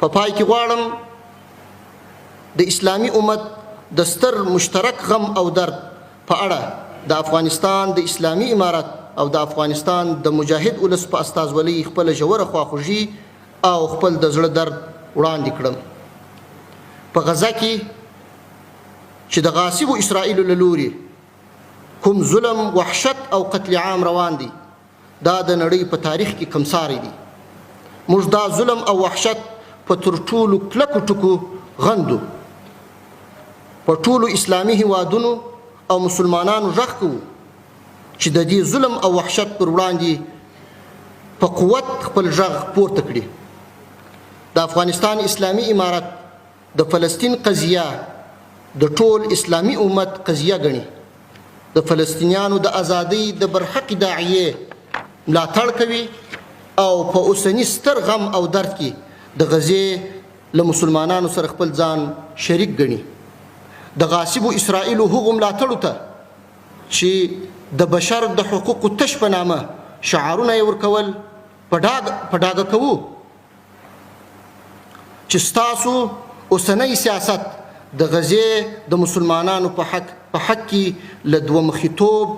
په پای کې غواړم د اسلامي امت د ستر مشترک غم او درد په اړه د افغانستان د اسلامي امارت او د افغانستان د مجاهد ولس په استازولۍ خپل ژوره خواخوږي او خپل د زړه درد وړاندې کړم. په غزه کې چې د غاصبو اسرائیلو له لوري کوم ظلم، وحشت او قتل عام روان دي، دا د نړۍ په تاریخ کې کمساری دي. موږ دا ظلم او وحشت په تر ټولو کلکو ټکو غندو. په ټولو اسلامي هیوادونو او مسلمانانو غږ کوو چې د دې ظلم او وحشت پر وړاندې په قوت خپل غږ پورته کړي. د افغانستان اسلامي امارت د فلسطین قضیه د ټول اسلامي امت قضیه ګڼي. د فلسطینیانو د ازادۍ د برحق داعیې ملاتړ کوي او په اوسني ستر غم او درد کې د غزې له مسلمانانو سره خپل ځان شریک ګڼي. د غاصبو اسرائیلو هغو ملاتړو ته چې د بشر د حقوقو تش په نامه شعارونه یې ورکول په ډاګه کوو چې ستاسو اوسنی سیاست د غزې د مسلمانانو په حق کې له دوه مخیتوب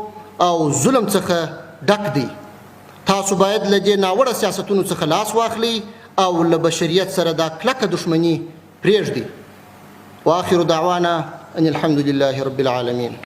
او ظلم څخه ډک دی. تاسو باید له دې ناوړه سیاستونو څخه لاس واخلئ او له بشریت سره دا کلکه دښمني پرېږدئ. واخر دعوانا ان الحمد لله رب العالمين.